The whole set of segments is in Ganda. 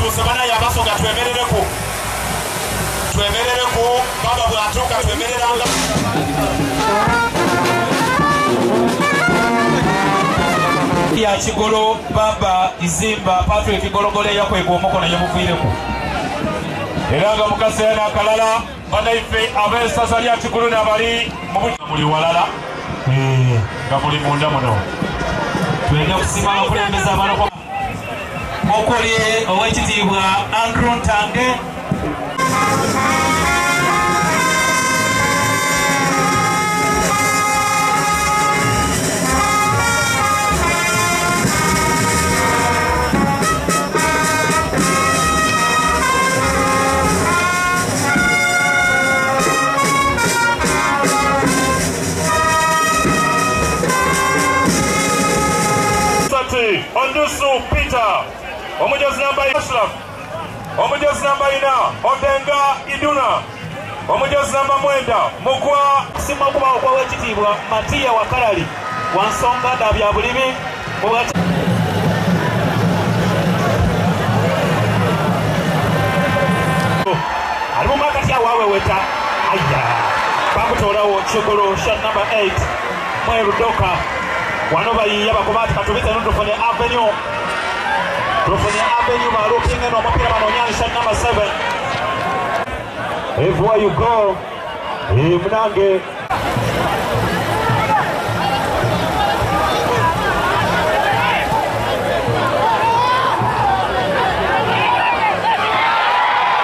batuuse bana yabasoga twemerereko baba bwatuuka twemereranga ya Kigulu baba izimba Patrick Gologole yakwega omukono yamuviireko era nga mukase n'akalala banaife ab'essaza lya Kigulu n'abali muli walala nga muli munda muno twende okusiima abakulembeza abano okolye ow'ekitiibwa Andrew Ntange Ondusu Peter, omujozi namba Ashraf, omujozi namba 4 Odenga Iduna, omujozi namba 9 Mugwa sima kuba kwa wekitiibwa Matia Wakalali wansonga dabya bulimi alimu makati awawe weta aya bakutoolawo Kigulu shot number 8 Mweru Doka wano bayiya bakobati katubite n'udufone avenue balooking eno omupiira banoonyani shot number 7 everywhere you go Munange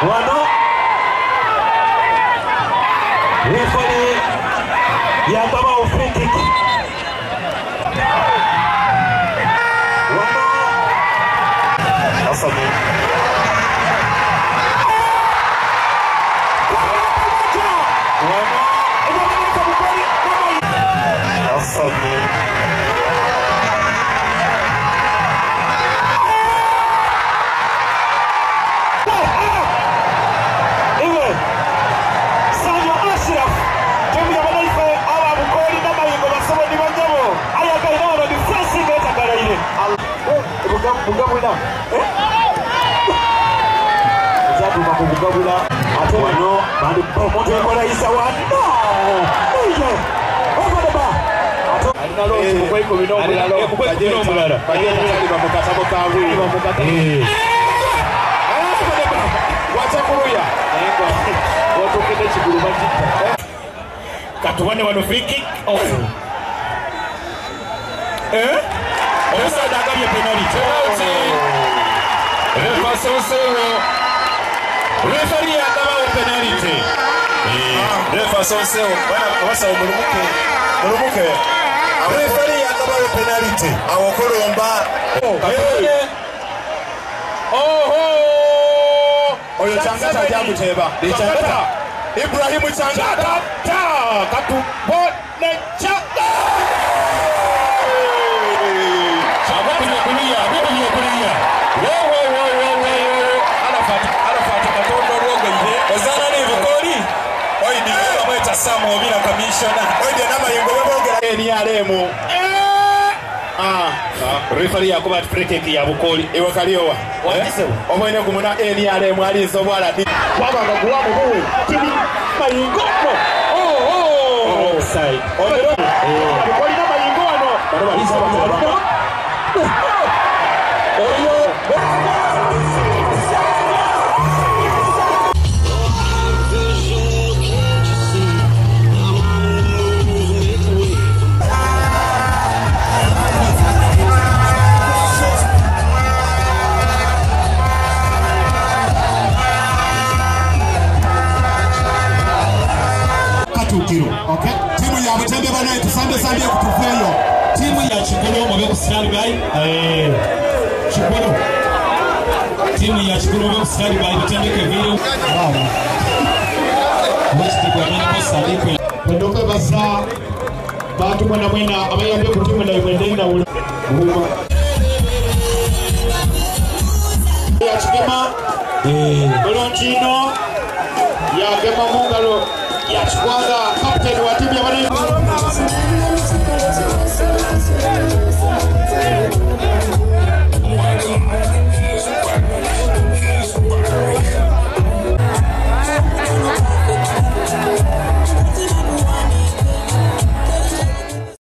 wano referee yagaba free kick Sanyu Ashraf, timu ya mataifa hawa Bukhooli Namayingo basoboni banyabo ayagaira ono defense ngetaggala ile Gabula Zaduma ku Gabula ate wano bandi omuntu ekola isa wano ogoba alina lozi mukweko binomulala bajeni bamukatabo kabuli wachakuluya watokede Kigulu bajita katubone wano free kick omusaadha agabye penalty referee agabawo penalty refa sonsewo abasawo mulumuke referee agabawo penalty awo kolomba oyo Changata jamuteeba Changata Ibrahim Changata katubone Changata Samu obira commissioner oide Namayingo bogera NRM referee yakuba free kick ya Bukhooli ewakaliowa omwene kumuna NRM alizo bwala wabanga kuwamu buwe tibi Namayingo offside Bukhooli Namayingo ano bano balisa okay. Timu ya Butembe bana tusande kutufeyo. Timu ya Kigulu mwe kusitari bai. Kigulu. Timu ya Kigulu mwe kusitari bai Butembe keviro. Mwesti kwa mimi kusalipo. Pondoka basa. Batu mwena abayambye ku timu nayo mwendenda ulo. Ya Kigema. Bolonchino. Ya Gema Mungalo. Yachukwaga captain wa timu ya Maringo